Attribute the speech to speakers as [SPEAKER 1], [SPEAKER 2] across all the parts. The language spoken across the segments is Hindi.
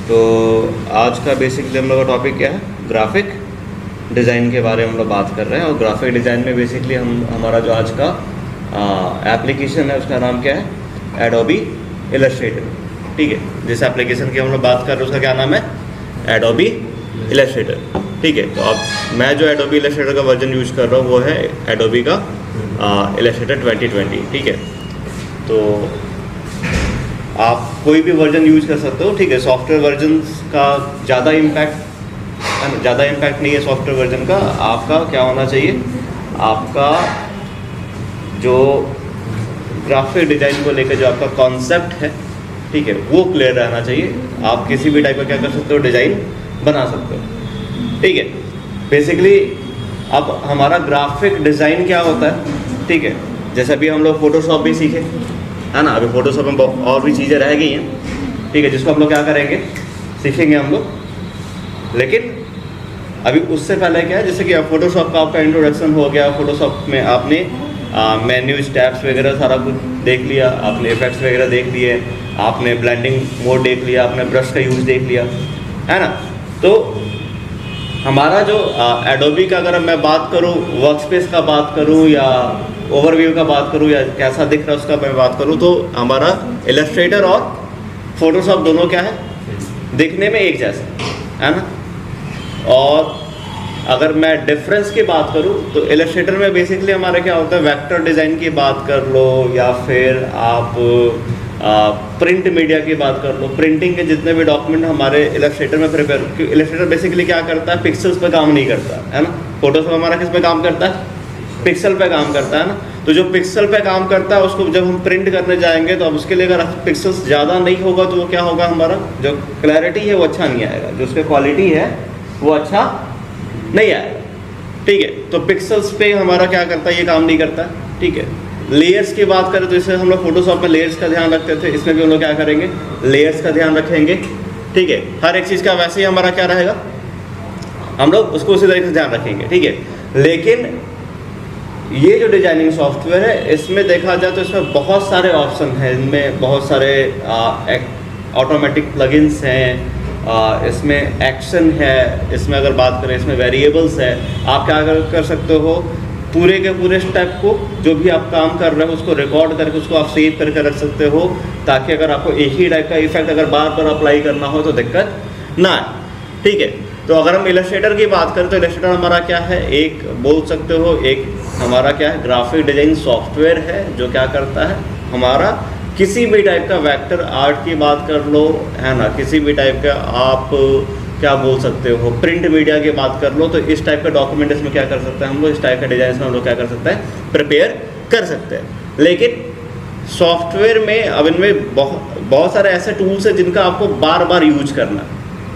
[SPEAKER 1] तो आज का बेसिकली हम लोग का टॉपिक क्या है, ग्राफिक डिज़ाइन के बारे में हम लोग बात कर रहे हैं। और ग्राफिक डिज़ाइन में बेसिकली हमारा जो आज का एप्लीकेशन है उसका नाम क्या है, एडोबी इलस्ट्रेटर। ठीक है, जिस एप्लीकेशन की हम लोग बात कर रहे हैं उसका क्या नाम है, एडोबी इलस्ट्रेटर। ठीक है, तो अब मैं जो एडोबी इलस्ट्रेटर का वर्जन यूज कर रहा हूँ वो है एडोबी का इलस्ट्रेटर 2020। ठीक है, तो आप कोई भी वर्जन यूज कर सकते हो। ठीक है, सॉफ्टवेयर वर्जन का ज़्यादा इम्पैक्ट नहीं है सॉफ्टवेयर वर्जन का। आपका क्या होना चाहिए, आपका जो ग्राफिक डिज़ाइन को लेकर जो आपका कॉन्सेप्ट है, ठीक है, वो क्लियर रहना चाहिए। आप किसी भी टाइप का क्या कर सकते हो, डिज़ाइन बना सकते हो। ठीक है, बेसिकली अब हमारा ग्राफिक डिज़ाइन क्या होता है, ठीक है, जैसे अभी हम लोग फोटोशॉप भी सीखे है ना, अभी फोटोशॉप में और भी चीज़ें रह गई हैं। ठीक है, जिसको हम लोग क्या करेंगे, सीखेंगे हम लोग। लेकिन अभी उससे पहले क्या है, जैसे कि अब फोटोशॉप का आपका इंट्रोडक्शन हो गया, फोटोशॉप में आपने मेन्यूज, टैब्स वगैरह सारा कुछ देख लिया, आपने इफेक्ट्स वगैरह देख लिए, आपने ब्लेंडिंग मोड देख लिया, आपने ब्रश का यूज़ देख लिया, है ना। तो हमारा जो एडोबी का अगर मैं बात करूँ, वर्कस्पेस का बात करूँ या ओवरव्यू का बात करूँ या कैसा दिख रहा है उसका मैं बात करूँ, तो हमारा इलस्ट्रेटर और फोटोशॉप दोनों क्या है, दिखने में एक जैसा है ना। और अगर मैं डिफरेंस की बात करूँ तो इलस्ट्रेटर में बेसिकली हमारा क्या होता है, वेक्टर डिज़ाइन की बात कर लो या फिर आप प्रिंट मीडिया की बात कर लो, प्रिंटिंग के जितने भी डॉक्यूमेंट हमारे इलस्ट्रेटर में प्रिपेयर, इलस्ट्रेटर बेसिकली क्या करता है, पिक्सल्स पे काम नहीं करता है ना। फोटोशॉप हमारा किस पे काम करता है, पिक्सल पे काम करता है ना। तो जो पिक्सल पे काम करता है उसको जब हम प्रिंट करने जाएंगे तो अब उसके लिए अगर पिक्सल्स ज़्यादा नहीं होगा तो वो क्या होगा, हमारा जो क्लैरिटी है वो अच्छा नहीं आएगा, जो उसकी क्वालिटी है वो अच्छा नहीं आएगा। ठीक है, तो पिक्सल्स पे हमारा क्या करता है, ये काम नहीं करता। ठीक है, लेयर्स की बात करें तो इससे हम लोग फोटोशॉप में लेयर्स का ध्यान रखते थे, इसमें भी हम लोग क्या करेंगे, लेयर्स का ध्यान रखेंगे। ठीक है, हर एक चीज़ का वैसे ही हमारा क्या रहेगा, हम लोग उसको उसी तरीके से ध्यान रखेंगे। ठीक है, लेकिन ये जो डिजाइनिंग सॉफ्टवेयर है इसमें देखा जाए तो इसमें बहुत सारे ऑप्शन हैं, इनमें बहुत सारे ऑटोमेटिक प्लगइन्स हैं, इसमें एक्शन है, इसमें अगर बात करें इसमें वेरिएबल्स है। आप क्या कर सकते हो, पूरे के पूरे स्टेप को जो भी आप काम कर रहे हो उसको रिकॉर्ड करके उसको आप सेव करके रख सकते हो, ताकि अगर आपको एक ही टाइप का इफेक्ट अगर बार बार अप्लाई करना हो तो दिक्कत ना आए। ठीक है, तो अगर हम इलस्ट्रेटर की बात करें तो इलस्ट्रेटर हमारा क्या है, एक बोल सकते हो एक हमारा क्या है, ग्राफिक डिजाइन सॉफ्टवेयर है जो क्या करता है, हमारा किसी भी टाइप का वेक्टर आर्ट की बात कर लो, है ना, किसी भी टाइप का आप क्या बोल सकते हो, प्रिंट मीडिया की बात कर लो, तो इस टाइप का डॉक्यूमेंट इसमें क्या कर सकते हैं हम लोग, इस टाइप का डिजाइन में हम लोग क्या कर सकते हैं, प्रिपेयर कर सकते हैं। लेकिन सॉफ्टवेयर में अब इनमें बहुत सारे ऐसे टूल्स हैं जिनका आपको बार बार यूज करना है।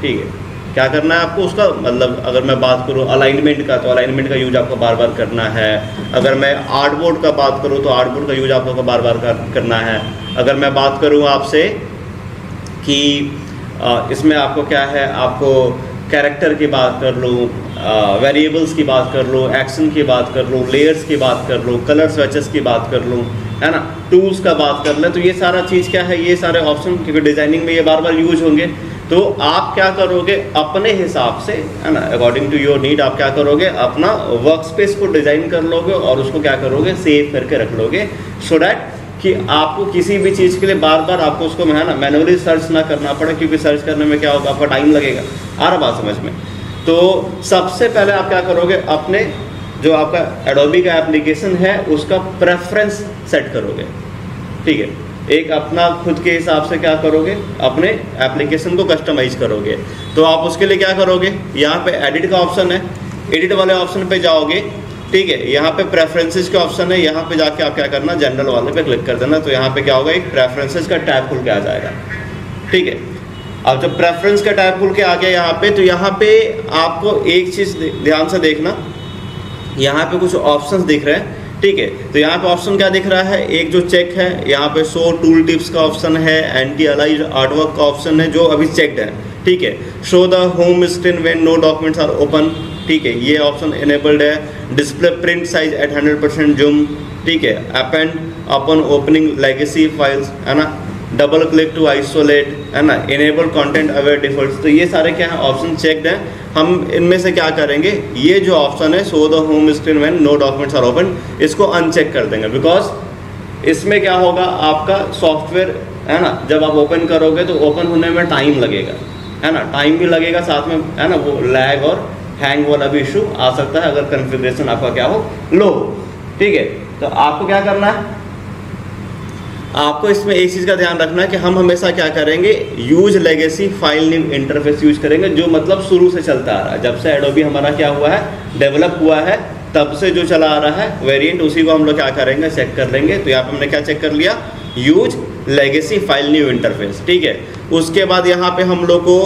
[SPEAKER 1] ठीक है, क्या करना है आपको उसका, मतलब अगर मैं बात करूँ अलाइनमेंट का, तो अलाइनमेंट का यूज आपको बार बार करना है। अगर मैं आर्टबोर्ड का बात करूँ तो आर्टबोर्ड का यूज आपको बार बार करना है। अगर मैं बात करूँ आपसे कि इसमें आपको क्या है, आपको कैरेक्टर की बात कर लूँ, वेरिएबल्स की बात कर लूँ, एक्शन की बात कर लूँ, लेयर्स की बात कर लूँ, कलर स्विचेस की बात कर लूँ, है ना, टूल्स का बात कर लें, तो ये सारा चीज़ क्या है, ये सारे ऑप्शन क्योंकि डिज़ाइनिंग में ये बार बार यूज होंगे, तो आप क्या करोगे अपने हिसाब से, है ना, अकॉर्डिंग टू योर नीड आप क्या करोगे, अपना वर्क स्पेस को डिज़ाइन कर लोगे और उसको क्या करोगे, सेव करके रख लोगे, सो डैट कि आपको किसी भी चीज़ के लिए बार बार आपको उसको है ना मैनुअली सर्च ना करना पड़े, क्योंकि सर्च करने में क्या होगा, आपका टाइम लगेगा। आ रहा बात समझ में। तो सबसे पहले आप क्या करोगे, अपने जो आपका एडोबी का एप्लीकेशन है उसका प्रेफरेंस सेट करोगे। ठीक है, एक अपना खुद के हिसाब से क्या करोगे, अपने एप्लीकेशन को कस्टमाइज करोगे। तो आप उसके लिए क्या करोगे, यहाँ पे एडिट का ऑप्शन है, एडिट वाले ऑप्शन पे जाओगे। ठीक है, यहाँ पे प्रेफरेंसेस का ऑप्शन है, यहाँ पे जाके आप क्या करना, जनरल वाले पे क्लिक कर देना, तो यहाँ पे क्या होगा, एक प्रेफरेंसेस का टैब खुल के आ जाएगा। ठीक है, अब जब प्रेफरेंस का टैब खुल के आ गया यहाँ पे, तो यहाँ पे आपको एक चीज़ ध्यान से देखना, यहाँ पे कुछ ऑप्शंस दिख रहे हैं। ठीक है, तो यहाँ पे ऑप्शन क्या दिख रहा है, एक जो चेक है यहाँ पे शो टूल टिप्स का ऑप्शन है, एंटी अलाइज आर्टवर्क का ऑप्शन है जो अभी चेक्ड है। ठीक है, show the home screen when no documents are open. ठीक है, ये ऑप्शन इनेबल्ड है। Display print size at 100% zoom. ठीक है, append upon opening legacy files, है ना, डबल क्लिक टू आइसोलेट, है ना, इनेबल कंटेंट अवेयर डिफॉल्ट्स। तो ये सारे क्या है ऑप्शन चेक्ड हैं। हम इनमें से क्या करेंगे, ये जो ऑप्शन है show the home screen when no documents are open, इसको अनचेक कर देंगे। बिकॉज इसमें क्या होगा, आपका सॉफ्टवेयर है ना जब आप ओपन करोगे तो ओपन होने में टाइम लगेगा, है ना, टाइम भी लगेगा, साथ में है ना वो लैग और हैंग वाला भी इशू आ सकता है अगर कॉन्फ़िगरेशन आपका क्या हो, लो। ठीक है, तो आपको क्या करना है, आपको इसमें एक चीज़ का ध्यान रखना है कि हम हमेशा क्या करेंगे, use legacy file new interface use करेंगे, जो मतलब शुरू से चलता आ रहा है। जब से एडोबी हमारा क्या हुआ है, डेवलप हुआ है, तब से जो चला आ रहा है वेरिएंट, उसी को हम लोग क्या करेंगे, चेक कर लेंगे। तो यहाँ पे हमने क्या चेक कर लिया, use legacy file new interface. ठीक है, उसके बाद यहाँ पे हम लोग को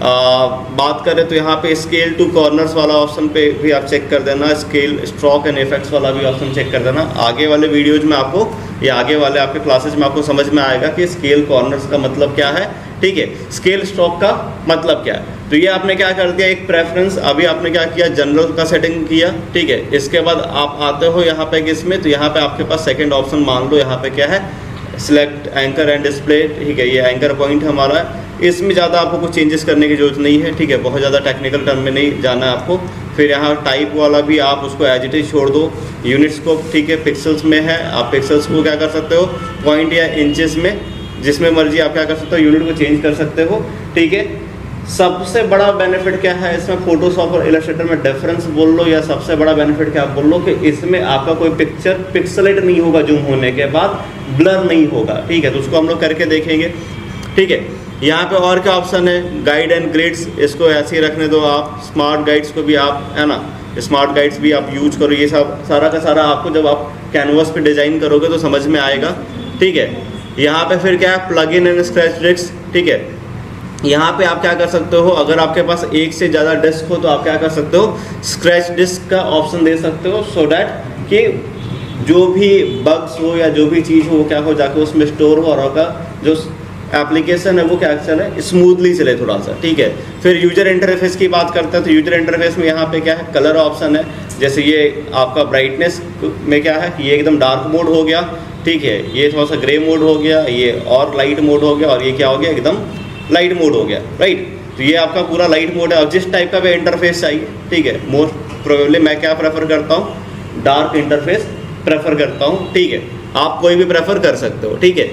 [SPEAKER 1] बात करें तो यहाँ पे स्केल टू कॉर्नर्स वाला ऑप्शन पे भी आप चेक कर देना, स्केल स्ट्रोक एंड इफेक्ट्स वाला भी ऑप्शन चेक कर देना। आगे वाले वीडियोज में आपको या आगे वाले आपके क्लासेज में आपको समझ में आएगा कि स्केल कॉर्नर्स का मतलब क्या है। ठीक है, स्केल स्ट्रोक का मतलब क्या है। तो ये आपने क्या कर दिया, एक प्रेफरेंस, अभी आपने क्या किया, जनरल का सेटिंग किया। ठीक है, इसके बाद आप आते हो यहाँ पे किसमें, तो यहाँ पे आपके पास सेकेंड ऑप्शन मान लो यहाँ पे क्या है, सिलेक्ट एंकर एंड डिस्प्ले। ठीक है, ये एंकर पॉइंट हमारा है, इसमें ज़्यादा आपको कुछ चेंजेस करने की जरूरत नहीं है। ठीक है, बहुत ज़्यादा टेक्निकल टर्म में नहीं जाना है आपको। फिर यहाँ टाइप वाला भी आप उसको एज इट इज छोड़ दो, यूनिट्स को, ठीक है, पिक्सल्स में है, आप पिक्सल्स को क्या कर सकते हो, पॉइंट या इंचेस में, जिसमें मर्जी आप क्या कर सकते हो, यूनिट को चेंज कर सकते हो। ठीक है, सबसे बड़ा बेनिफिट क्या है इसमें, फोटोशॉप और इलस्ट्रेटर में डिफरेंस बोल लो या सबसे बड़ा बेनिफिट क्या बोल लो, कि इसमें आपका कोई पिक्चर पिक्सलेट नहीं होगा, जूम होने के बाद ब्लर नहीं होगा। ठीक है, तो उसको हम लोग करके देखेंगे। ठीक है, यहाँ पे और क्या ऑप्शन है, गाइड एंड ग्रिड्स, इसको ऐसे ही रखने दो आप। स्मार्ट गाइड्स को भी आप, है ना, स्मार्ट गाइड्स भी आप यूज करो। ये सब सारा का सारा आपको जब आप कैनवस पे डिजाइन करोगे तो समझ में आएगा। ठीक है, यहाँ पे फिर क्या है, plug in and scratch disk. ठीक है, यहाँ पे आप क्या कर सकते हो, अगर आपके पास एक से ज़्यादा डिस्क हो तो आप क्या कर सकते हो, स्क्रैच डिस्क का ऑप्शन दे सकते हो, सो डैट कि जो भी बग्स हो या जो भी चीज़ हो वो क्या हो, जाके उसमें स्टोर हो और आपका जो एप्लीकेशन है वो क्या चले, स्मूथली चले थोड़ा सा। ठीक है, फिर यूजर इंटरफेस की बात करते हैं तो यूजर इंटरफेस में यहाँ पे क्या है, कलर ऑप्शन है। जैसे ये आपका ब्राइटनेस में क्या है कि ये एकदम डार्क मोड हो गया। ठीक है, ये थोड़ा सा ग्रे मोड हो गया, ये और लाइट मोड हो गया, और ये क्या हो गया, एकदम लाइट मोड हो गया। राइट, तो ये आपका पूरा लाइट मोड है। अब जिस टाइप का भी इंटरफेस चाहिए, ठीक है, मोस्ट प्रोबेबली मैं क्या प्रेफर करता हूँ, डार्क इंटरफेस प्रेफर करता हूँ। ठीक है, आप कोई भी प्रेफर कर सकते हो। ठीक है,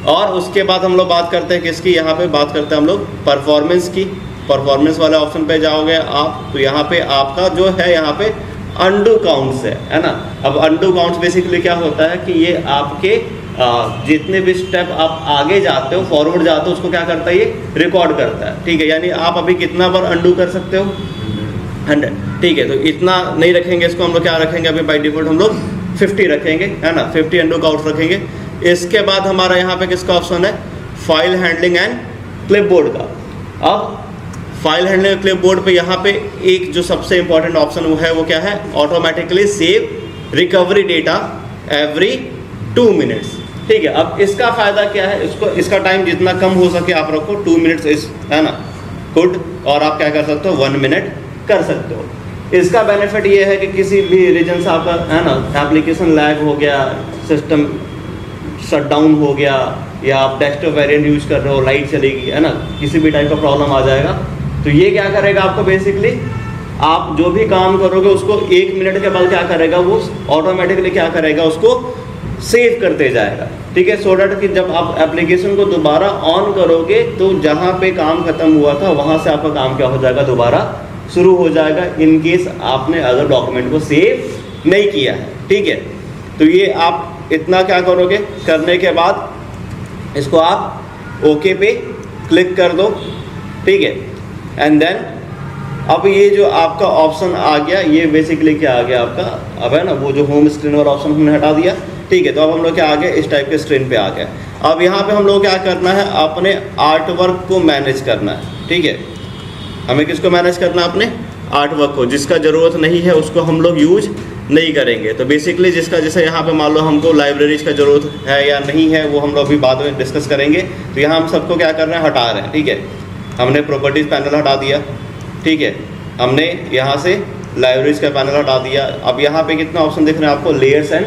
[SPEAKER 1] और उसके बाद हम लोग बात करते हैं किसकी, यहाँ पे बात करते हैं हम लोग परफॉर्मेंस की। परफॉर्मेंस वाले ऑप्शन पे जाओगे आप, तो यहाँ पे आपका जो है, यहाँ पे अंडू काउंट्स है ना। अब अंडू काउंट्स बेसिकली क्या होता है कि ये आपके जितने भी स्टेप आप आगे जाते हो, फॉरवर्ड जाते हो, उसको क्या करता है, ये रिकॉर्ड करता है। ठीक है, यानी आप अभी कितना बार अंडू कर सकते हो, 100। ठीक है, तो इतना नहीं रखेंगे इसको, हम लोग क्या रखेंगे, अभी बाई डिफॉल्ट हम लोग 50 रखेंगे, है ना, 50 अंडू काउंट रखेंगे। इसके बाद हमारा यहाँ पे किसका ऑप्शन है, फाइल हैंडलिंग एंड क्लिपबोर्ड का। अब फाइल हैंडलिंग क्लिपबोर्ड पे यहाँ पे एक जो सबसे इंपॉर्टेंट ऑप्शन वो है, वो क्या है, automatically save recovery data every 2 minutes. ठीक है, अब इसका फ़ायदा क्या है, इसका टाइम जितना कम हो सके आप रखो, 2 मिनट्स इस, है ना, गुड। और आप क्या कर सकते हो, 1 मिनट कर सकते हो। इसका बेनिफिट ये है कि किसी भी रीजन से आपका, है ना, एप्लीकेशन लैग हो गया, सिस्टम शट डाउन हो गया, या आप डेस्कटॉप वेरिएंट यूज कर रहे हो, लाइट चलेगी, है ना, किसी भी टाइप का प्रॉब्लम आ जाएगा, तो ये क्या करेगा आपको, बेसिकली आप जो भी काम करोगे उसको 1 मिनट के बाद क्या करेगा, वो ऑटोमेटिकली क्या करेगा, उसको सेव करते जाएगा। ठीक है, सो डैट कि जब आप एप्लीकेशन को दोबारा ऑन करोगे तो जहाँ पे काम खत्म हुआ था वहाँ से आपका काम क्या हो जाएगा, दोबारा शुरू हो जाएगा, इन केस आपने अगर डॉक्यूमेंट को सेव नहीं किया है। ठीक है, तो ये आप इतना क्या करोगे, करने के बाद इसको आप ओके पे क्लिक कर दो। ठीक है, एंड देन अब ये जो आपका ऑप्शन आ गया, ये बेसिकली क्या आ गया आपका, अब है ना, वो जो होम स्क्रीन वाला ऑप्शन हमने हटा दिया। ठीक है, तो अब हम लोग क्या आ गए, इस टाइप के स्क्रीन पे आ गए। अब यहाँ पे हम लोग क्या करना है, अपने आर्ट वर्क को मैनेज करना है। ठीक है, हमें किसको मैनेज करना है, अपने आर्ट वर्क को। जिसका ज़रूरत नहीं है उसको हम लोग यूज नहीं करेंगे। तो बेसिकली जिसका, जैसे यहाँ पे मान लो हमको लाइब्रेरीज का ज़रूरत है या नहीं है, वो हम लोग अभी बाद में डिस्कस करेंगे। तो यहाँ हम सबको क्या कर रहे हैं, हटा रहे हैं। ठीक है, हमने प्रॉपर्टीज़ पैनल हटा दिया। ठीक है, हमने यहाँ से लाइब्रेरीज का पैनल हटा दिया। अब यहाँ पे कितना ऑप्शन दिख रहे हैं आपको, layers and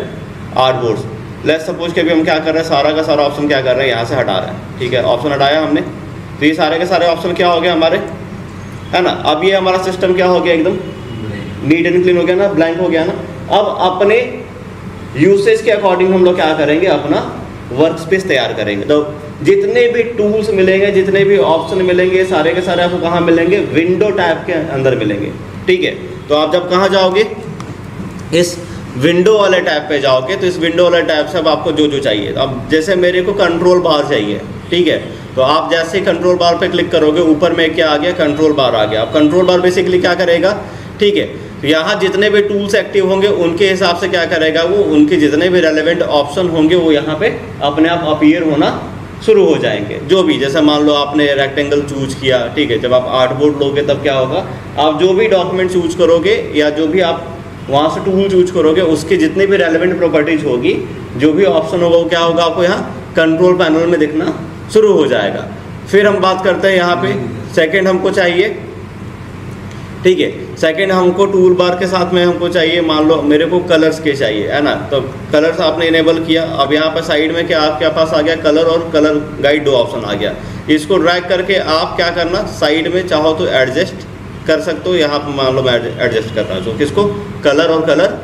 [SPEAKER 1] artboards. Let's suppose कि अभी हम क्या कर रहे हैं, सारा का सारा ऑप्शन क्या कर रहे हैं, यहाँ से हटा रहे हैं, ठीक है, ऑप्शन हटाया हमने, तो ये सारे के सारे ऑप्शन क्या हो गए हमारे, है ना। अब ये हमारा सिस्टम क्या हो गया, एकदम नीट एंड क्लीन हो गया ना, ब्लैंक हो गया ना। अब अपने यूसेज के अकॉर्डिंग हम लोग क्या करेंगे, अपना वर्क स्पेस तैयार करेंगे। तो जितने भी टूल्स मिलेंगे, जितने भी ऑप्शन मिलेंगे, सारे के सारे आपको कहाँ मिलेंगे, विंडो टैब के अंदर मिलेंगे, ठीक है। तो आप जब कहाँ जाओगे, इस विंडो वाले टैब पे जाओगे, तो इस विंडो वाले टैब से अब आपको जो जो चाहिए, अब जैसे मेरे को कंट्रोल बार चाहिए, ठीक है, तो आप जैसे कंट्रोल बार पे क्लिक करोगे, ऊपर में क्या आ गया, कंट्रोल बार आ गया। अब कंट्रोल बार बेसिकली क्या करेगा, ठीक है, तो यहाँ जितने भी टूल्स एक्टिव होंगे उनके हिसाब से क्या करेगा वो, उनके जितने भी रेलेवेंट ऑप्शन होंगे वो यहाँ पे अपने आप अपीयर होना शुरू हो जाएंगे। जो भी, जैसे मान लो आपने रेक्टेंगल चूज किया, ठीक है, जब आप आर्टबोर्ड लोगे तब क्या होगा, आप जो भी डॉक्यूमेंट चूज करोगे या जो भी आप वहाँ से टूल चूज करोगे, उसकी जितनी भी रेलेवेंट प्रॉपर्टीज होगी, जो भी ऑप्शन होगा वो क्या होगा, आपको यहाँ कंट्रोल पैनल में दिखना शुरू हो जाएगा। फिर हम बात करते हैं यहाँ पे सेकंड हमको चाहिए, ठीक है, सेकंड हमको टूल बार के साथ में हमको चाहिए, मान लो मेरे को कलर्स के चाहिए, है ना, तो कलर्स आपने इनेबल किया। अब यहाँ पर साइड में क्या आपके पास आ गया, कलर और कलर गाइड, दो ऑप्शन आ गया। इसको ड्रैग करके आप क्या करना, साइड में चाहो तो एडजस्ट कर सकते हो, यहाँ पर मान लो मैं एडजस्ट करना चाहूँ किसको, कलर और कलर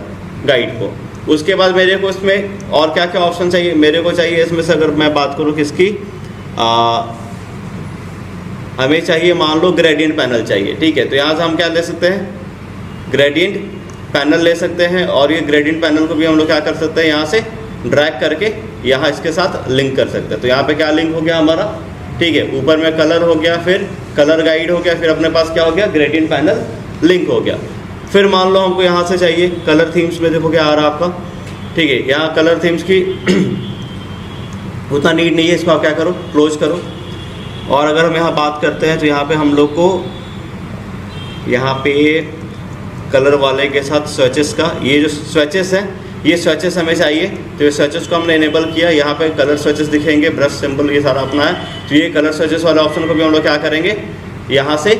[SPEAKER 1] गाइड को। उसके बाद मेरे को इसमें और क्या क्या ऑप्शन चाहिए, मेरे को चाहिए इसमें से अगर मैं बात करूँ किसकी, हमें चाहिए मान लो ग्रेडियंट पैनल चाहिए, ठीक है, तो यहाँ से हम क्या ले सकते हैं, ग्रेडियंट पैनल ले सकते हैं। और ये ग्रेडियंट पैनल को भी हम लोग क्या कर सकते हैं, यहाँ से ड्रैग करके यहाँ इसके साथ लिंक कर सकते हैं। तो यहाँ पे क्या लिंक हो गया हमारा, ठीक है, ऊपर में कलर हो गया, फिर कलर गाइड हो गया, फिर अपने पास क्या हो गया, ग्रेडियंट पैनल लिंक हो गया। फिर मान लो हमको यहाँ से चाहिए कलर थीम्स में, देखो क्या आ रहा है आपका, ठीक है, यहाँ कलर थीम्स की उतना नीड नहीं है, इसको आप क्या करो, क्लोज करो। और अगर हम यहाँ बात करते हैं तो यहाँ पे हम लोग को यहाँ पे कलर वाले के साथ स्विचेस का, ये जो स्विचेस हैं, ये स्विचेस हमें चाहिए, तो ये स्विचेस को हमने इनेबल किया। यहाँ पे कलर स्विचेस दिखेंगे, ब्रश सिंबल, ये सारा अपना है। तो ये कलर स्विचेस वाले ऑप्शन को भी हम लोग क्या करेंगे, यहाँ से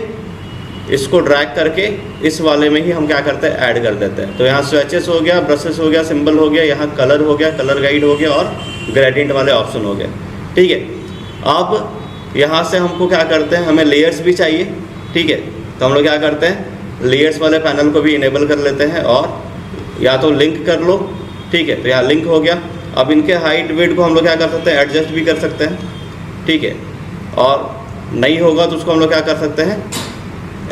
[SPEAKER 1] इसको ड्रैग करके इस वाले में ही हम क्या करते हैं, ऐड कर देते हैं। तो यहाँ स्विचेस हो गया, ब्रशेस हो गया, सिंबल हो गया, यहाँ कलर हो गया, कलर गाइड हो गया और ग्रेडियंट वाले ऑप्शन हो गए, ठीक है। अब यहाँ से हमको क्या करते हैं, हमें लेयर्स भी चाहिए, ठीक है, तो हम लोग क्या करते हैं, लेयर्स वाले पैनल को भी इनेबल कर लेते हैं और या तो लिंक कर लो, ठीक है, तो यहाँ लिंक हो गया। अब इनके हाइट वेट को हम लोग क्या कर सकते हैं, एडजस्ट भी कर सकते हैं, ठीक है, और नहीं होगा तो उसको हम लोग क्या कर सकते हैं,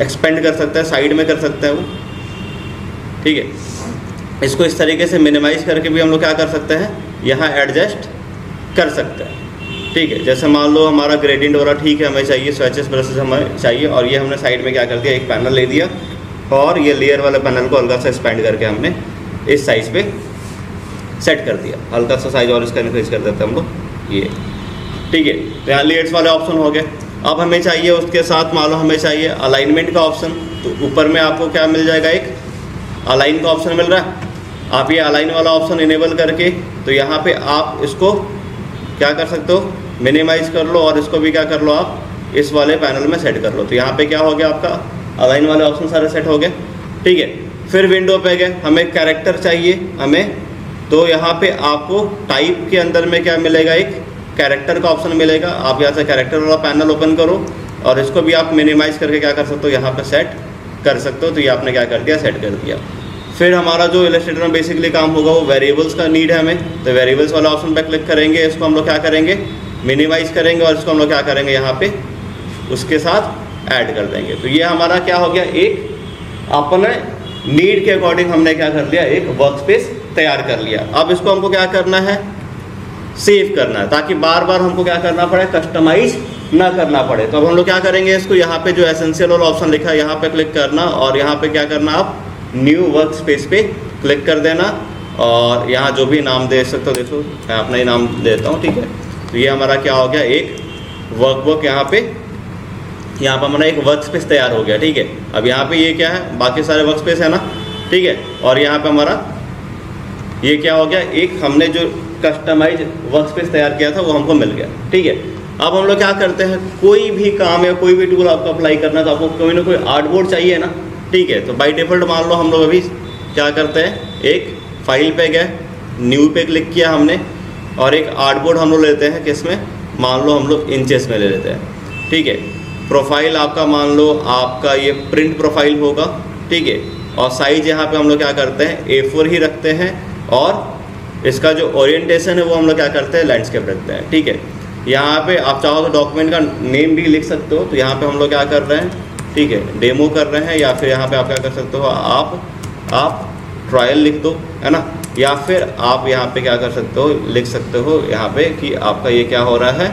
[SPEAKER 1] एक्सपेंड कर सकते हैं, साइड में कर सकते हैं वो, ठीक है। इसको इस तरीके से मिनिमाइज करके भी हम लोग क्या कर सकते हैं, यहाँ एडजस्ट कर सकते हैं, ठीक है। जैसे मान लो हमारा ग्रेडियंट वाला ठीक है, हमें चाहिए स्विचेस ब्रशेस हमें चाहिए, और ये हमने साइड में क्या कर दिया, एक पैनल ले दिया और ये लेयर वाले पैनल को हल्का सा एक्सपेंड करके हमने इस साइज़ पे सेट कर दिया। हल्का सा साइज और इसका इंक्रीज कर देते हैं हम लोग, ये ठीक है। तो यहाँ लेयर्स वाले ऑप्शन हो गए। अब हमें चाहिए उसके साथ मान लो हमें चाहिए अलाइनमेंट का ऑप्शन, तो ऊपर में आपको क्या मिल जाएगा, एक अलाइन का ऑप्शन मिल रहा है। आप ये अलाइन वाला ऑप्शन इनेबल करके तो यहाँ पे आप इसको क्या कर सकते हो, मिनिमाइज कर लो और इसको भी क्या कर लो, आप इस वाले पैनल में सेट कर लो। तो यहाँ पे क्या हो गया, आपका अलाइन वाले ऑप्शन सारे सेट हो गए, ठीक है। फिर विंडो पे गए, हमें कैरेक्टर चाहिए हमें, तो यहाँ पे आपको टाइप के अंदर में क्या मिलेगा, एक कैरेक्टर का ऑप्शन मिलेगा। आप यहाँ से कैरेक्टर वाला पैनल ओपन करो और इसको भी आप मिनिमाइज करके क्या कर सकते हो, यहाँ पे सेट कर सकते हो। तो ये आपने क्या कर दिया, सेट कर दिया। फिर हमारा जो इलस्ट्रेटर में बेसिकली काम होगा वो वेरिएबल्स का नीड है हमें, तो वेरिएबल्स वाला ऑप्शन पे क्लिक करेंगे, इसको हम लोग क्या करेंगे, मिनिमाइज करेंगे और इसको हम लोग क्या करेंगे, यहाँ पे उसके साथ ऐड कर देंगे। तो ये हमारा क्या हो गया, एक अपने नीड के अकॉर्डिंग हमने क्या कर लिया, एक वर्क स्पेस तैयार कर लिया। अब इसको हमको क्या करना है, सेव करना है, ताकि बार बार हमको क्या करना पड़े, कस्टमाइज ना करना पड़े। तो अब हम लोग क्या करेंगे, इसको यहाँ पे जो एसेंशियल वाला ऑप्शन लिखा है यहाँ पे क्लिक करना और यहाँ पे क्या करना, आप न्यू वर्क स्पेस पे क्लिक कर देना और यहाँ जो भी नाम दे सकते हो, देखो मैं अपना ही नाम देता हूँ, ठीक है। तो ये हमारा क्या हो गया, एक वर्कबुक यहाँ पे हमारा एक वर्क स्पेस तैयार हो गया, ठीक है। अब यहाँ पे ये क्या है, बाकी सारे वर्क स्पेस है ना, ठीक है। और यहाँ पे हमारा ये क्या हो गया, एक हमने जो कस्टमाइज वर्क स्पेस तैयार किया था वो हमको मिल गया, ठीक है। अब हम लोग क्या करते हैं, कोई भी काम या कोई भी टूल आपको अप्लाई करना, तो आपको कोई ना कोई आर्टबोर्ड चाहिए ना, ठीक है। तो बाय डिफ़ॉल्ट मान लो हम लोग अभी क्या करते हैं, एक फाइल पे गए, न्यू पे क्लिक किया हमने, और एक आर्टबोर्ड हम लोग लेते हैं किस में, मान लो हम लोग इंचेस में ले लेते हैं, ठीक है। प्रोफाइल आपका मान लो आपका ये प्रिंट प्रोफाइल होगा, ठीक है। और साइज यहाँ पे हम लोग क्या करते हैं A4 ही रखते हैं, और इसका जो ओरिएंटेशन है वो हम लोग क्या करते हैं लैंडस्केप रखते हैं, ठीक है। यहाँ पे आप चाहो तो डॉक्यूमेंट का नेम भी लिख सकते हो, तो यहाँ पे हम लोग क्या कर रहे हैं, ठीक है, डेमो कर रहे हैं, या फिर यहाँ पे आप क्या कर सकते हो, आप ट्रायल लिख दो, है ना, या फिर आप यहाँ पे क्या कर सकते हो, लिख सकते हो यहाँ पे कि आपका ये क्या हो रहा है,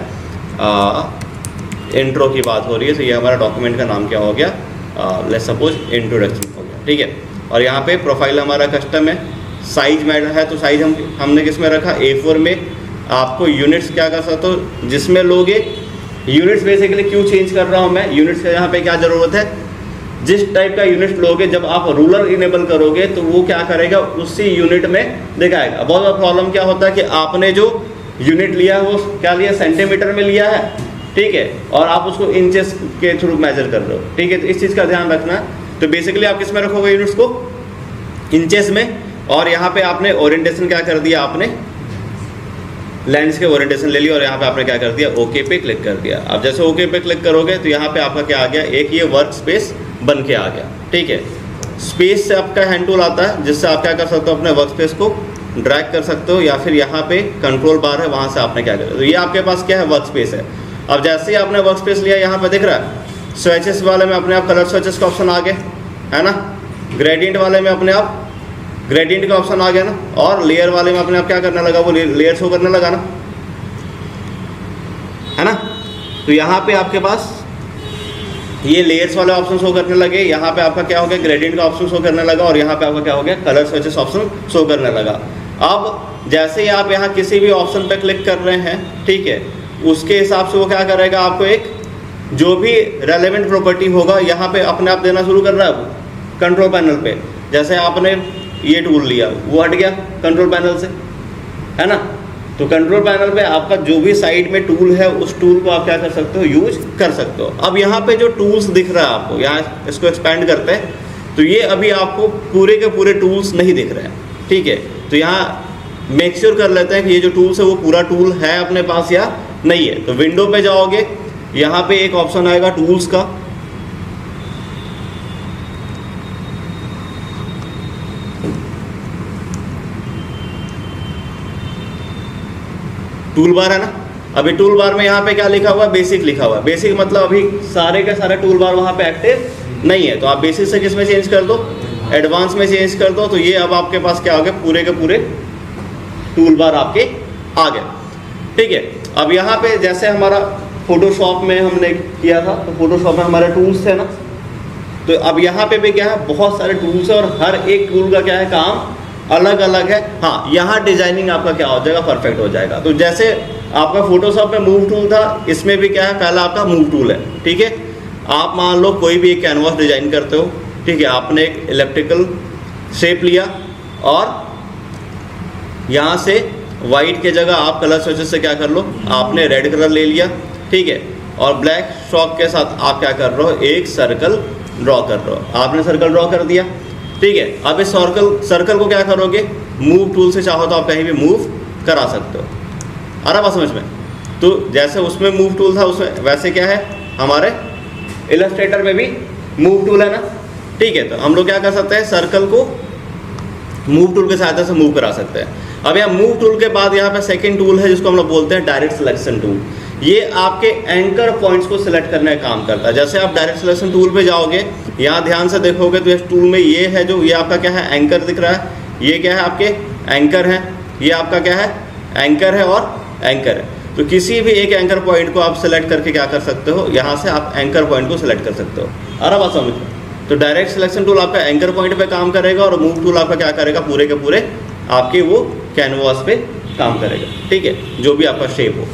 [SPEAKER 1] इंट्रो की बात हो रही है, तो ये हमारा डॉक्यूमेंट का नाम क्या हो गया, लेट्स सपोज इंट्रोडक्शन हो गया, ठीक है। और यहाँ पे प्रोफाइल हमारा कस्टम है, साइज मैटर है, तो साइज हमने किस में रखा, A4 में। आपको यूनिट्स क्या कर सकते हो, जिसमें लोगे यूनिट्स, बेसिकली क्यों चेंज कर रहा हूँ मैं, यूनिट्स का यहाँ पे क्या ज़रूरत है, जिस टाइप का यूनिट लोगे, जब आप रूलर इनेबल करोगे तो वो क्या करेगा, उसी यूनिट में दिखाएगा। बहुत बड़ा प्रॉब्लम क्या होता है कि आपने जो यूनिट लिया है वो क्या लिया, सेंटीमीटर में लिया है, ठीक है, और आप उसको इंचेस के थ्रू मेजर कर रहे हो, ठीक है। तो इस चीज़ का ध्यान रखना है। तो बेसिकली आप किस में रखोगे यूनिट्स को, इंचेस में। और यहाँ पे आपने ओरिएंटेशन क्या कर दिया, आपने लैंड्स के ओरिएंटेशन ले लिया, और यहाँ पे आपने क्या कर दिया, ओके पे क्लिक कर दिया। अब जैसे ओके पे क्लिक करोगे तो यहाँ पे आपका क्या आ गया, एक ये वर्क स्पेस बन के आ गया, ठीक है। स्पेस से आपका हैंड टूल आता है, जिससे आप क्या कर सकते हो, अपने वर्क स्पेस को ड्रैग कर सकते हो, या फिर यहाँ पे कंट्रोल बार है, वहाँ से आपने क्या कर, तो ये आपके पास क्या है, वर्क स्पेस है। अब जैसे ही आपने वर्क स्पेस लिया, यहाँ पे दिख रहा है स्विचेस वाले में अपने आप कलर स्विचेस का ऑप्शन आ गए, है ना, ग्रेडियंट वाले में अपने आप ग्रेडियंट का ऑप्शन आ गया ना, और लेयर वाले में अपने आप क्या करने लगा, वो लेयर शो करने लगा ना, है ना। तो यहाँ पे आपके पास ये लेयर्स वाले ऑप्शन शो करने लगे, यहाँ पे आपका क्या हो गया, ग्रेडियंट का ऑप्शन शो करने लगा, और यहाँ पे आपका क्या हो गया, कलर स्विचेस ऑप्शन शो करने लगा। अब जैसे ही आप यहाँ किसी भी ऑप्शन पे क्लिक कर रहे हैं, ठीक है, उसके हिसाब से वो क्या करेगा, आपको एक जो भी रेलेवेंट प्रॉपर्टी होगा यहाँ पे अपने आप देना शुरू कर रहा है कंट्रोल पैनल पे। जैसे आपने ये टूल लिया, वो हट गया कंट्रोल पैनल से, है ना। तो कंट्रोल पैनल पे आपका जो भी साइड में टूल है, उस टूल को आप क्या कर सकते हो, यूज कर सकते हो। अब यहाँ पे जो टूल्स दिख रहा है आपको, यहाँ इसको एक्सपेंड करते हैं, तो ये अभी आपको पूरे के पूरे टूल्स नहीं दिख रहे हैं, ठीक है। तो यहाँ मेक श्योर कर लेते हैं कि ये जो टूल्स है वो पूरा टूल है अपने पास या नहीं है। तो विंडो पे जाओगे, यहाँ पे एक ऑप्शन आएगा टूल्स का, टूल बार है ना। अभी टूल बार में यहाँ पे क्या लिखा हुआ है, बेसिक लिखा हुआ है। बेसिक मतलब अभी सारे के सारे टूल बार वहाँ पे एक्टिव नहीं है, तो आप बेसिक से किस में चेंज कर दो, एडवांस में चेंज कर दो। तो ये अब आपके पास क्या हो गया, पूरे के पूरे टूल बार आपके आ गए, ठीक है। अब यहाँ पे जैसे हमारा फोटोशॉप में हमने किया था, तो फोटोशॉप में हमारे टूल्स थे ना, तो अब यहाँ पे भी क्या है, बहुत सारे टूल्स है, और हर एक टूल का क्या है, काम अलग अलग है। हाँ, यहाँ डिजाइनिंग आपका क्या हो जाएगा, परफेक्ट हो जाएगा। तो जैसे आपका फोटोशॉप में मूव टूल था, इसमें भी क्या है, पहला आपका मूव टूल है, ठीक है। आप मान लो कोई भी एक कैनवास डिजाइन करते हो, ठीक है, आपने एक इलेप्टिकल शेप लिया, और यहाँ से वाइट के जगह आप कलर स्विचेस से क्या कर लो, आपने रेड कलर ले लिया, ठीक है, और ब्लैक स्ट्रोक के साथ आप क्या कर रहे हो, एक सर्कल ड्रॉ कर रहे हो। आपने सर्कल ड्रॉ कर दिया, ठीक है। अब इस सर्कल को क्या करोगे, मूव टूल से चाहो तो आप कहीं भी मूव करा सकते हो। आ रहा बात समझ में। तो जैसे उसमें मूव टूल था, उसमें वैसे क्या है, हमारे इलस्ट्रेटर में भी मूव टूल है ना, ठीक है। तो हम लोग क्या कर सकते हैं, सर्कल को मूव टूल के सहायता से मूव करा सकते हैं। अब यहाँ मूव टूल के बाद यहाँ पे सेकंड टूल है, जिसको हम लोग बोलते हैं डायरेक्ट सिलेक्शन टूल। ये आपके एंकर पॉइंट्स को सिलेक्ट करने का काम करता है। जैसे आप डायरेक्ट सिलेक्शन टूल पे जाओगे, यहाँ ध्यान से देखोगे तो इस टूल में ये है, जो ये आपका क्या है, एंकर दिख रहा है। ये क्या है, आपके एंकर है। ये आपका क्या है, एंकर है और एंकर है। तो किसी भी एक एंकर पॉइंट को आप सिलेक्ट करके क्या कर सकते हो, यहाँ से आप एंकर पॉइंट को सिलेक्ट कर सकते हो। आ रहा बात समझ में। तो डायरेक्ट सिलेक्शन टूल आपका एंकर पॉइंट पे काम करेगा, और मूव टूल आपका क्या करेगा, पूरे के पूरे आपके वो कैनवास पे काम करेगा, ठीक है, जो भी आपका शेप हो,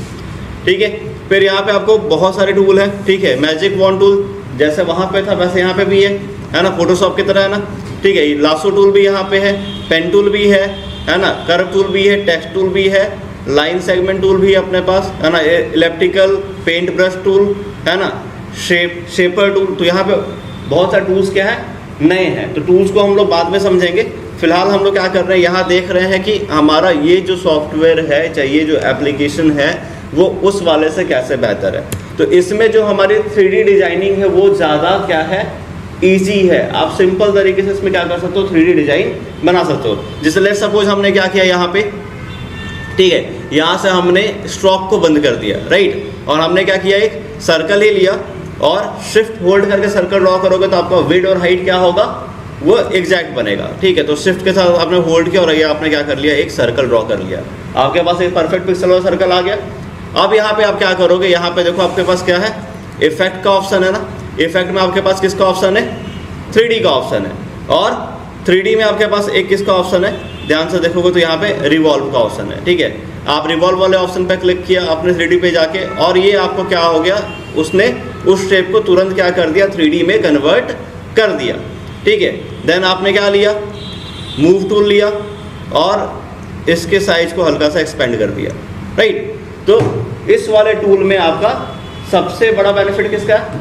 [SPEAKER 1] ठीक है। फिर यहाँ पे आपको बहुत सारे टूल हैं, ठीक है। मैजिक वॉन्ड टूल जैसे वहाँ पे था वैसे यहाँ पे भी है ना, फोटोशॉप की तरह है ना, ठीक है। लासो टूल भी यहाँ पे है, पेन टूल भी है ना, कर्व टूल भी है, टेक्स्ट टूल भी है, लाइन सेगमेंट टूल भी है अपने पास, है ना, इलेप्टिकल पेंट ब्रश टूल है ना, शेपर टूल। तो यहाँ पे बहुत सारे टूल्स क्या है, नए हैं। तो टूल्स को हम लोग बाद में समझेंगे, फिलहाल हम लोग क्या कर रहे हैं, यहाँ देख रहे हैं कि हमारा ये जो सॉफ्टवेयर है, चाहे ये जो एप्लीकेशन है, वो उस वाले से कैसे बेहतर है। तो इसमें जो हमारी 3D डिजाइनिंग है वो ज़्यादा क्या है, ईजी है। आप सिंपल तरीके से इसमें क्या कर सकते हो, 3D डिजाइन बना सकते हो। जैसे लेट्स सपोज हमने क्या किया यहाँ पे, ठीक है, यहाँ से हमने स्ट्रोक को बंद कर दिया, राइट, और हमने क्या किया, एक सर्कल ही लिया और शिफ्ट होल्ड करके सर्कल ड्रॉ करोगे तो आपका विड्थ और हाइट क्या होगा, वो एग्जैक्ट बनेगा, ठीक है। तो शिफ्ट के साथ आपने होल्ड किया और ये आपने क्या कर लिया, एक सर्कल ड्रॉ कर लिया, आपके पास एक परफेक्ट पिक्सल वाला सर्कल आ गया। अब यहाँ पे आप क्या करोगे, यहाँ पे देखो आपके पास क्या है, इफेक्ट का ऑप्शन है ना, इफेक्ट में आपके पास किसका ऑप्शन है, 3D का ऑप्शन है, और 3D में आपके पास एक किसका ऑप्शन है, ध्यान से देखोगे तो यहाँ पे रिवॉल्व का ऑप्शन है, ठीक है। आप रिवॉल्व वाले ऑप्शन पे क्लिक किया आपने 3D पे जाके, और ये आपको क्या हो गया, उसने उस शेप को तुरंत क्या कर दिया, 3D में कन्वर्ट कर दिया, ठीक है। देन आपने क्या लिया, मूव टूल लिया और इसके साइज को हल्का सा एक्सपेंड कर दिया, राइट। तो इस वाले टूल में आपका सबसे बड़ा बेनिफिट किसका है,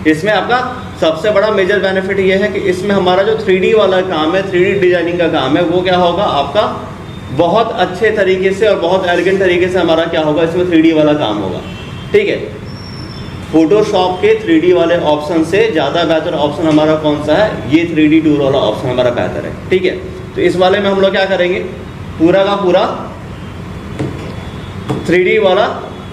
[SPEAKER 1] इसमें आपका सबसे बड़ा मेजर बेनिफिट ये है कि इसमें हमारा जो 3D वाला काम है, 3D डिजाइनिंग का काम है, वो क्या होगा आपका बहुत अच्छे तरीके से और बहुत एलिगेंट तरीके से हमारा क्या होगा, इसमें 3D वाला काम होगा, ठीक है। फोटोशॉप के 3D वाले ऑप्शन से ज़्यादा बेहतर ऑप्शन हमारा कौन सा है, ये 3D टूल वाला ऑप्शन हमारा बेहतर है, ठीक है। तो इस वाले में हम लोग क्या करेंगे, पूरा का पूरा 3D वाला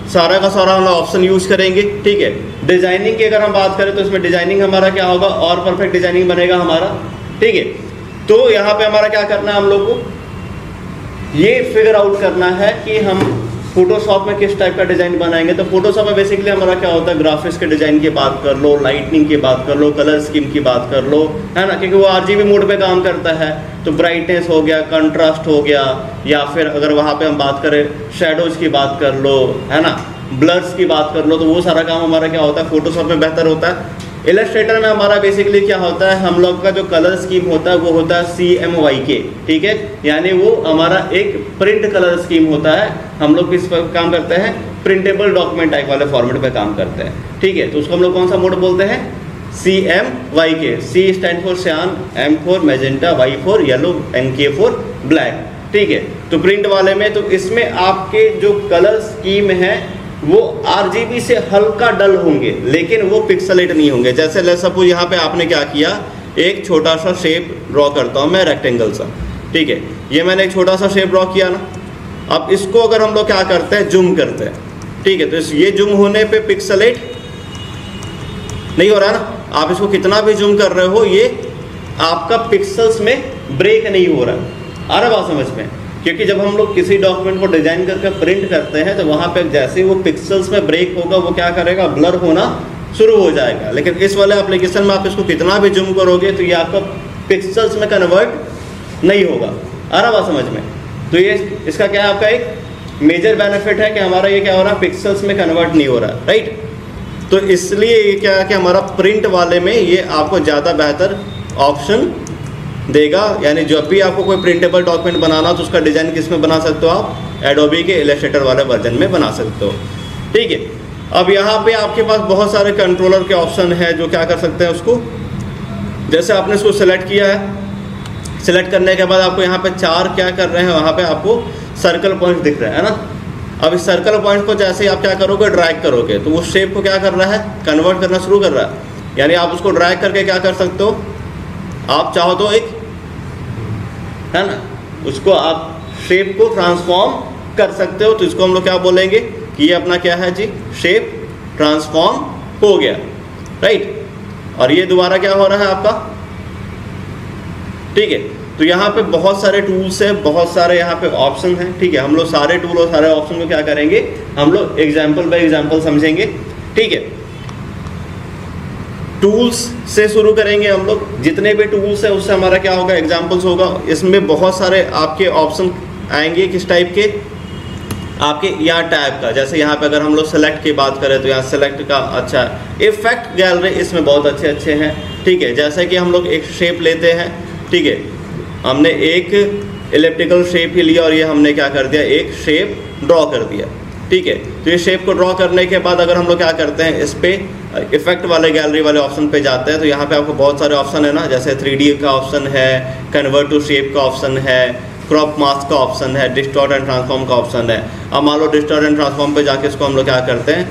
[SPEAKER 1] सारा का सारा वाला ऑप्शन यूज करेंगे, ठीक है। डिजाइनिंग की अगर हम बात करें तो इसमें डिजाइनिंग हमारा क्या होगा, और परफेक्ट डिजाइनिंग बनेगा हमारा, ठीक है। तो यहाँ पे हमारा क्या करना है, हम लोग को ये फिगर आउट करना है कि हम फोटोशॉप में किस टाइप का डिजाइन बनाएंगे। तो फोटोशॉप में बेसिकली हमारा क्या होता है, ग्राफिक्स के डिजाइन की बात कर लो, लाइटनिंग की बात कर लो, कलर स्कीम की बात कर लो, है ना, क्योंकि वो RGB मोड पे काम करता है। तो ब्राइटनेस हो गया, कंट्रास्ट हो गया, या फिर अगर वहाँ पे हम बात करें शैडोज की बात कर लो, है ना, ब्लर्स की बात कर लो, तो वो सारा काम हमारा क्या होता है, फोटोशॉप में बेहतर होता है। इलस्ट्रेटर में हमारा बेसिकली क्या होता है, हम लोग का जो कलर स्कीम होता है वो होता है CMYK, ठीक है, यानी वो हमारा एक प्रिंट कलर स्कीम होता है। हम लोग किस पर काम करते हैं, प्रिंटेबल डॉक्यूमेंट टाइप वाले फॉर्मेट पे काम करते हैं, ठीक है। तो उसको हम लोग कौन सा मोड बोलते हैं, CMYK। C स्टैंड फॉर सियान, M for magenta, Y for yellow, and K for black, ठीक है। तो प्रिंट वाले में, तो इसमें आपके जो कलर स्कीम है वो RGB से हल्का डल होंगे, लेकिन वो पिक्सलेट नहीं होंगे। जैसे लेट्स सपोज यहाँ पे आपने क्या किया, एक छोटा सा शेप ड्रॉ करता हूँ मैं, रेक्टेंगल सा, ठीक है, ये मैंने एक छोटा सा शेप ड्रॉ किया ना। अब इसको अगर हम लोग क्या करते हैं, जूम करते हैं, ठीक है, तो ये जूम होने पे पिक्सलेट नहीं हो रहा ना। आप इसको कितना भी जूम कर रहे हो, ये आपका पिक्सल्स में ब्रेक नहीं हो रहा। आ रहा बात समझ में, क्योंकि जब हम लोग किसी डॉक्यूमेंट को डिजाइन करके प्रिंट करते हैं तो वहाँ पे जैसे ही वो पिक्सल्स में ब्रेक होगा, वो क्या करेगा, ब्लर होना शुरू हो जाएगा। लेकिन इस वाले एप्लीकेशन में आप इसको कितना भी जूम करोगे तो ये आपका पिक्सल्स में कन्वर्ट नहीं होगा। आ रहा बात समझ में। तो ये इसका क्या है, आपका एक मेजर बेनिफिट है कि हमारा ये क्या हो रहा है, पिक्सल्स में कन्वर्ट नहीं हो रहा, राइट। तो इसलिए ये क्या है कि हमारा प्रिंट वाले में ये आपको ज़्यादा बेहतर ऑप्शन देगा। यानी जब भी आपको कोई प्रिंटेबल डॉक्यूमेंट बनाना तो उसका डिज़ाइन किस में बना सकते हो आप, एडोबी के इलस्ट्रेटर वाले वर्जन में बना सकते हो, ठीक है। अब यहाँ पे आपके पास बहुत सारे कंट्रोलर के ऑप्शन है जो क्या कर सकते हैं उसको, जैसे आपने इसको सेलेक्ट किया है, सेलेक्ट करने के बाद आपको यहाँ पे चार क्या कर रहे हैं, वहाँ पे आपको सर्कल पॉइंट दिख रहा है ना। अब इस सर्कल पॉइंट को जैसे ही आप क्या करोगे, ड्रैग करोगे, तो वो शेप को क्या कर रहा है, कन्वर्ट करना शुरू कर रहा है। यानी आप उसको ड्रैग करके क्या कर सकते हो, आप चाहो तो एक, है ना, उसको आप शेप को ट्रांसफॉर्म कर सकते हो। तो इसको हम लोग क्या बोलेंगे कि ये अपना क्या है जी, शेप ट्रांसफॉर्म हो गया, राइट। और ये दोबारा क्या हो रहा है आपका, ठीक है। तो यहाँ पे बहुत सारे टूल्स हैं, बहुत सारे यहाँ पे ऑप्शन हैं, ठीक है। हम लोग सारे टूल और सारे ऑप्शन को क्या करेंगे, हम लोग एग्जाम्पल बाय एग्जाम्पल समझेंगे, ठीक है। टूल्स से शुरू करेंगे हम लोग, जितने भी टूल्स है उससे हमारा क्या होगा, एग्जाम्पल्स होगा। इसमें बहुत सारे आपके ऑप्शन आएंगे, किस टाइप के, आपके यहाँ टैब का। जैसे यहाँ पे अगर हम लोग सेलेक्ट की बात करें तो यहाँ सेलेक्ट का अच्छा इफेक्ट गैलरी, इसमें बहुत अच्छे अच्छे हैं, ठीक है। जैसे कि हम लोग एक शेप लेते हैं, ठीक है, हमने एक इलिप्टिकल शेप ही लिया और ये हमने क्या कर दिया, एक शेप ड्रॉ कर दिया, ठीक है। तो ये शेप को ड्रॉ करने के बाद अगर हम लोग क्या करते हैं, इस पर इफेक्ट वाले गैलरी वाले ऑप्शन पे जाते हैं तो यहाँ पे आपको बहुत सारे ऑप्शन है ना, जैसे 3D का ऑप्शन है, कन्वर्ट टू शेप का ऑप्शन है, क्रॉप मास्क का ऑप्शन है, डिस्टॉर्ट एंड ट्रांसफॉर्म का ऑप्शन है। अब मान लो डिस्टॉर्ट एंड ट्रांसफॉर्म पे जाके इसको हम लोग क्या करते हैं,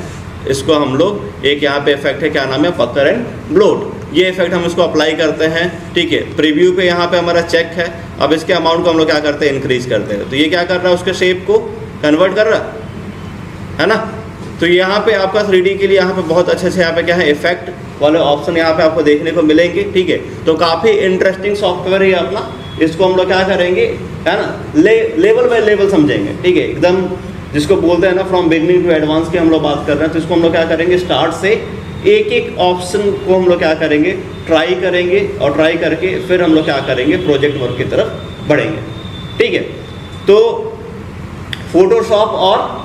[SPEAKER 1] इसको हम लोग एक यहाँ पे इफेक्ट है, क्या नाम है, पकर एंड ब्लोट, ये इफेक्ट हम इसको अप्लाई करते हैं। ठीक है, प्रीव्यू पे यहाँ पे हमारा चेक है। अब इसके अमाउंट को हम लोग क्या करते हैं, इंक्रीज करते हैं। तो ये क्या कर रहा है, उसके शेप को कन्वर्ट कर रहा है ना। तो यहाँ पे आपका 3D के लिए यहाँ पे बहुत अच्छे से यहाँ पे क्या है, इफेक्ट वाले ऑप्शन यहाँ पे आपको देखने को मिलेंगे। ठीक है, तो काफ़ी इंटरेस्टिंग सॉफ्टवेयर है अपना। इसको हम लोग क्या करेंगे, है ना, लेवल बाय लेवल समझेंगे। ठीक है, एकदम जिसको बोलते हैं ना फ्रॉम बिगनिंग टू एडवांस की हम लोग बात कर रहे हैं। तो इसको हम लोग क्या करेंगे, स्टार्ट से एक एक ऑप्शन को हम लोग क्या करेंगे, ट्राई करेंगे, और ट्राई करके फिर हम लोग क्या करेंगे, प्रोजेक्ट वर्क की तरफ बढ़ेंगे। ठीक है, तो फोटोशॉप और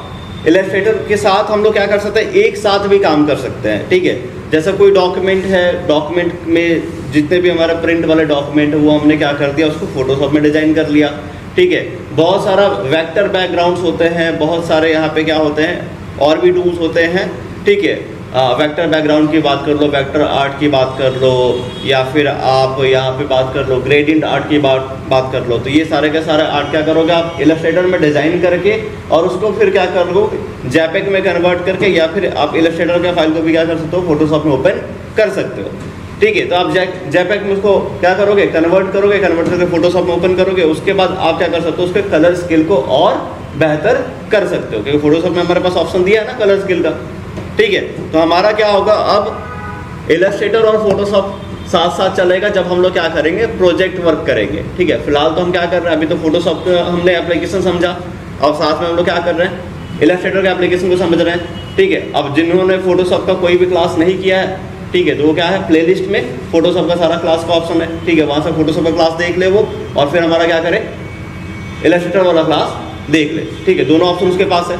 [SPEAKER 1] इलस्ट्रेटर के साथ हम लोग क्या कर सकते हैं, एक साथ भी काम कर सकते हैं। ठीक है, जैसा कोई डॉक्यूमेंट है, डॉक्यूमेंट में जितने भी हमारा प्रिंट वाले डॉक्यूमेंट है वो हमने क्या कर दिया, उसको फोटोशॉप में डिजाइन कर लिया। ठीक है, बहुत सारा वेक्टर बैकग्राउंड्स होते हैं, बहुत सारे यहाँ पे क्या होते हैं, और भी टूल्स होते हैं। ठीक है, वेक्टर बैकग्राउंड की बात कर लो, वेक्टर आर्ट की बात कर लो, या फिर आप यहाँ पे बात कर लो ग्रेडियंट आर्ट की बात कर लो। तो ये सारे के सारे आर्ट क्या करोगे आप, इलस्ट्रेटर में डिज़ाइन करके और उसको फिर क्या करोगे, जैपेग में कन्वर्ट करके, या फिर आप इलस्ट्रेटर के फाइल को भी क्या कर सकते हो, फोटोशॉप में ओपन कर सकते हो। ठीक है, तो आप जैपेग में उसको क्या करोगे, कन्वर्ट करोगे, कन्वर्ट करके फोटोशॉप में ओपन करोगे। उसके बाद आप क्या कर सकते हो, उसके कलर स्केल को और बेहतर कर सकते हो, क्योंकि फोटोशॉप में हमारे पास ऑप्शन दिया है ना कलर स्केल का। ठीक है, तो हमारा क्या होगा, अब इलस्ट्रेटर और फोटोशॉप साथ साथ चलेगा जब हम लोग क्या करेंगे, प्रोजेक्ट वर्क करेंगे। ठीक है, फिलहाल तो हम क्या कर रहे हैं, अभी तो फोटोशॉप का हमने एप्लीकेशन समझा, और साथ में हम लोग क्या कर रहे हैं, इलस्ट्रेटर के एप्लीकेशन को समझ रहे हैं। ठीक है, अब जिन्होंने फोटोशॉप का कोई भी क्लास नहीं किया है, ठीक है, तो वो क्या है, प्लेलिस्ट में फोटोशॉप का सारा क्लास का ऑप्शन है। ठीक है, वहाँ से फोटोशॉप का क्लास देख ले वो, और फिर हमारा क्या करे, इलस्ट्रेटर वाला क्लास देख ले। ठीक है, दोनों ऑप्शन उसके पास है।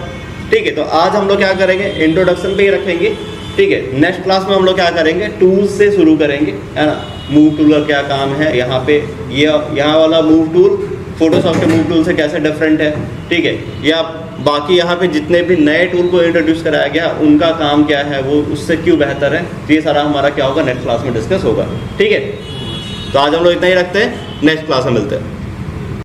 [SPEAKER 1] ठीक है, तो आज हम लोग क्या करेंगे, इंट्रोडक्शन पे ही रखेंगे। ठीक है, नेक्स्ट क्लास में हम लोग क्या करेंगे, टूल्स से शुरू करेंगे, है ना। मूव टूल का क्या काम है, यहाँ पे ये यहाँ वाला मूव टूल फोटोशॉप के मूव टूल से कैसे डिफरेंट है। ठीक है, या बाकी यहाँ पे जितने भी नए टूल को इंट्रोड्यूस कराया गया उनका काम क्या है, वो उससे क्यों बेहतर है, तो ये सारा हमारा क्या होगा, नेक्स्ट क्लास में डिस्कस होगा। ठीक है, तो आज हम लोग इतना ही रखते हैं, नेक्स्ट क्लास में मिलते हैं।